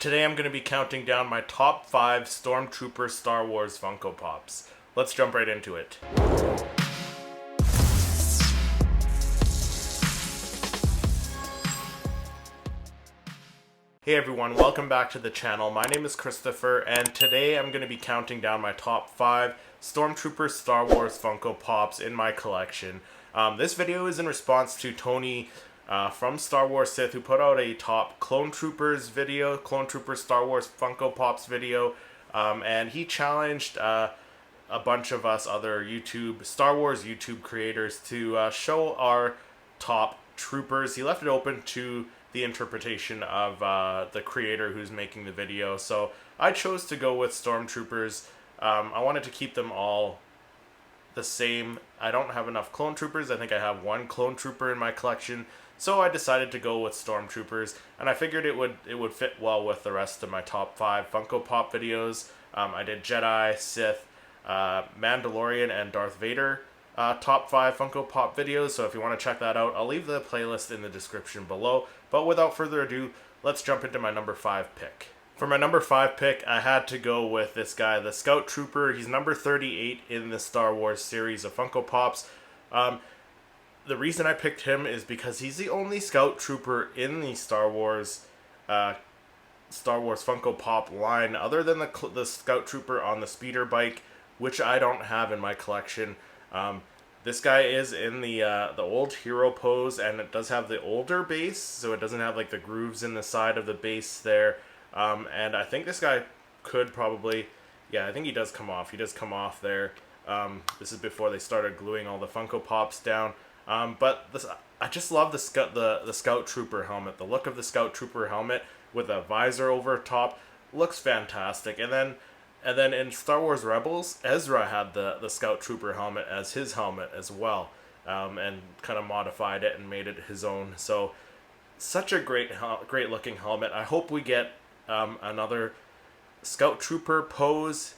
Today I'm going to be counting down my top 5 Stormtrooper Star Wars Funko Pops. Let's jump right into it. Hey everyone, welcome back to the channel. My name is Christopher, and today I'm going to be counting down my top 5 Stormtrooper Star Wars Funko Pops in my collection. This video is in response to Tony from Star Wars Sith, who put out a top Clone Troopers video, Clone Troopers Star Wars Funko Pops video, and he challenged a bunch of us other Star Wars YouTube creators to show our top troopers. He left it open to the interpretation of the creator who's making the video, so I chose to go with Stormtroopers. I wanted to keep them all the same. I don't have enough Clone Troopers. I think I have one Clone Trooper in my collection, so I decided to go with Stormtroopers, and I figured it would fit well with the rest of my top 5 Funko Pop videos. I did Jedi, Sith, Mandalorian, and Darth Vader top 5 Funko Pop videos, so if you want to check that out, I'll leave the playlist in the description below. But without further ado, let's jump into my number 5 pick. For my number 5 pick, I had to go with this guy, the Scout Trooper. He's number 38 in the Star Wars series of Funko Pops. The reason I picked him is because he's the only Scout Trooper in the Star Wars Funko Pop line, other than the Scout Trooper on the speeder bike, which I don't have in my collection. This guy is in the old hero pose, and it does have the older base, so it doesn't have like the grooves in the side of the base there. And I think this guy could probably, yeah, I think he does come off. He does come off there. This is before they started gluing all the Funko Pops down. But I just love the Scout Trooper helmet. The look of the Scout Trooper helmet with a visor over top looks fantastic. And then in Star Wars Rebels, Ezra had the Scout Trooper helmet as his helmet as well, and kind of modified it and made it his own. So such a great looking helmet. I hope we get another Scout Trooper pose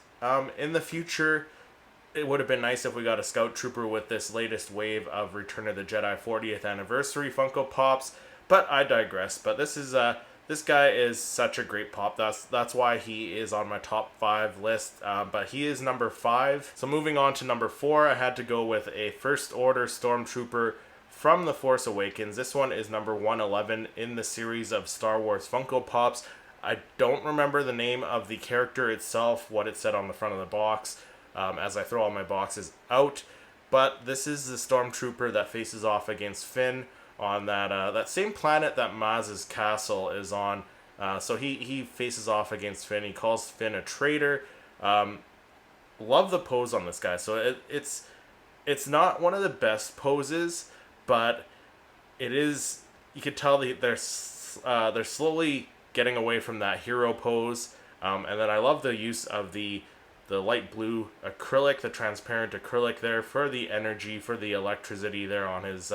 in the future. It would have been nice if we got a Scout Trooper with this latest wave of Return of the Jedi 40th Anniversary Funko Pops, but I digress. But this guy is such a great pop. That's why he is on my top 5 list, but he is number 5. So moving on to number 4, I had to go with a First Order Stormtrooper from The Force Awakens. This one is number 111 in the series of Star Wars Funko Pops. I don't remember the name of the character itself, what it said on the front of the box, as I throw all my boxes out, but this is the Stormtrooper that faces off against Finn on that same planet that Maz's castle is on. So he faces off against Finn. He calls Finn a traitor. Love the pose on this guy. So it's not one of the best poses, but it is. You could tell they're slowly getting away from that hero pose. And then I love the use of the light blue acrylic, the transparent acrylic there for the energy, for the electricity there on his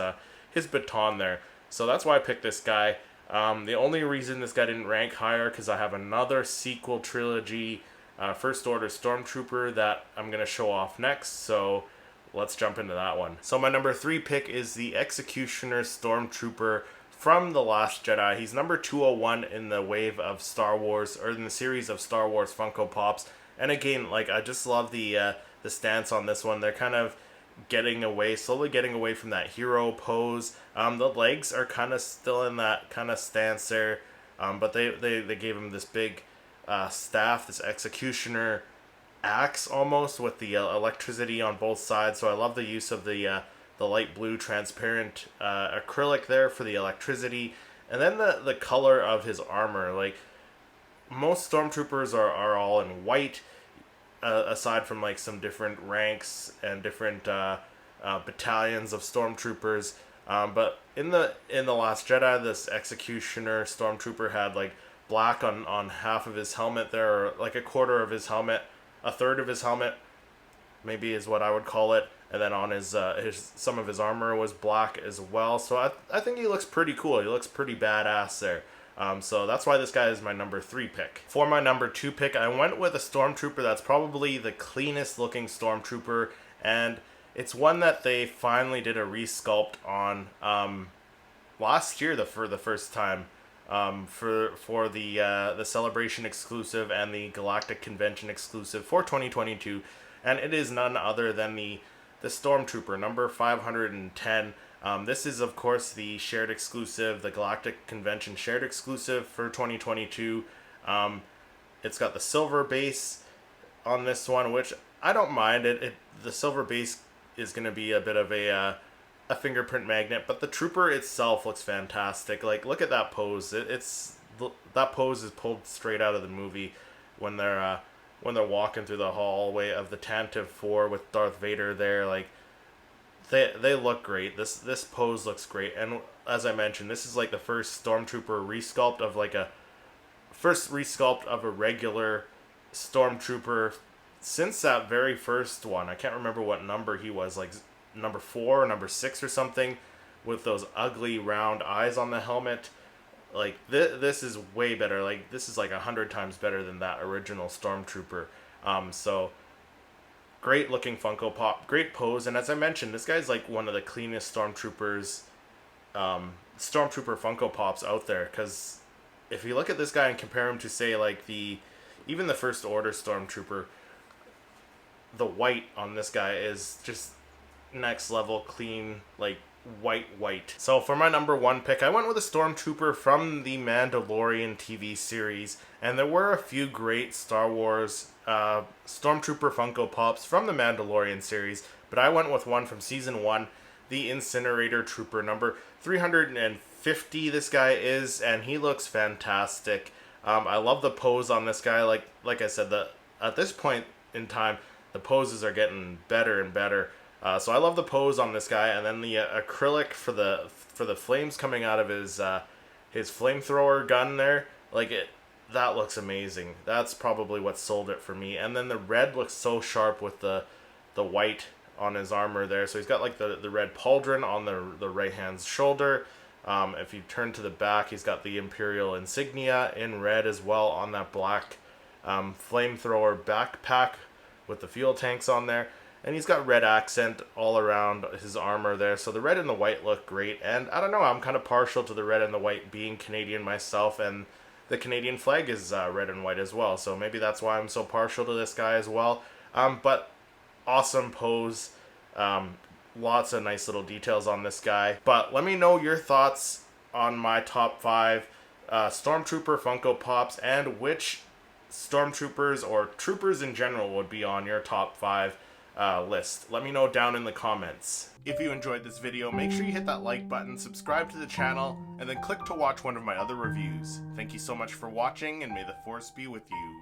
baton there. So that's why I picked this guy. The only reason this guy didn't rank higher, because I have another sequel trilogy, First Order Stormtrooper, that I'm going to show off next. So let's jump into that one. So my number 3 pick is the Executioner Stormtrooper from The Lost Jedi. He's number 201 in the wave of Star Wars, or in the series of Star Wars Funko Pops. And again, like, I just love the stance on this one. They're kind of slowly getting away from that hero pose. The legs are kind of still in that kind of stance there, but they gave him this big staff, this executioner axe almost, with the electricity on both sides. So I love the use of the light blue transparent acrylic there for the electricity, and then the color of his armor. Like, most Stormtroopers are all in white, aside from like some different ranks and different battalions of Stormtroopers. But in the Last Jedi, this Executioner Stormtrooper had like black on half of his helmet there, or like a quarter of his helmet, a third of his helmet, maybe is what I would call it. And then on his some of his armor was black as well. So I think he looks pretty cool. He looks pretty badass there. So that's why this guy is my number 3 pick. For my number 2 pick, I went with a Stormtrooper that's probably the cleanest looking Stormtrooper, and it's one that they finally did a resculpt on last year for the first time. for the Celebration exclusive and the Galactic Convention exclusive for 2022, and it is none other than the Stormtrooper number 510. This is of course the shared exclusive, the Galactic Convention shared exclusive for 2022. It's got the silver base on this one, which I don't mind. The silver base is going to be a bit of a fingerprint magnet, but the trooper itself looks fantastic. Like, look at that pose. That pose is pulled straight out of the movie when they're walking through the hallway of the Tantive 4 with Darth Vader there. Like, they look great. This pose looks great, and as I mentioned, this is like the first Stormtrooper resculpt of a regular Stormtrooper since that very first one. I can't remember what number he was, like number 4 or number 6 or something, with those ugly round eyes on the helmet. Like, this is way better. Like, this is like 100 times better than that original Stormtrooper. So great looking Funko Pop, great pose, and as I mentioned, this guy's like one of the cleanest Stormtrooper Funko Pops out there, because if you look at this guy and compare him to, say, like even the First Order Stormtrooper, the white on this guy is just next level clean, like white. So for my number 1 pick, I went with a Stormtrooper from the Mandalorian TV series, and there were a few great Star Wars Stormtrooper Funko Pops from the Mandalorian series, but I went with one from season 1, the Incinerator Trooper number 350 this guy is, and he looks fantastic. I love the pose on this guy. Like I said, at this point in time, the poses are getting better and better. So I love the pose on this guy, and then the acrylic for the flames coming out of his flamethrower gun there. That looks amazing. That's probably what sold it for me. And then the red looks so sharp with the white on his armor there. So he's got like the red pauldron on the right hand's shoulder. If you turn to the back, he's got the Imperial insignia in red as well on that black flamethrower backpack with the fuel tanks on there. And he's got red accent all around his armor there. So the red and the white look great. And I don't know, I'm kind of partial to the red and the white, being Canadian myself. And the Canadian flag is red and white as well. So maybe that's why I'm so partial to this guy as well. But awesome pose. Lots of nice little details on this guy. But let me know your thoughts on my top 5 Stormtrooper Funko Pops, and which Stormtroopers or troopers in general would be on your top 5 list. Let me know down in the comments. If you enjoyed this video, make sure you hit that like button, subscribe to the channel, and then click to watch one of my other reviews. Thank you so much for watching, and may the Force be with you.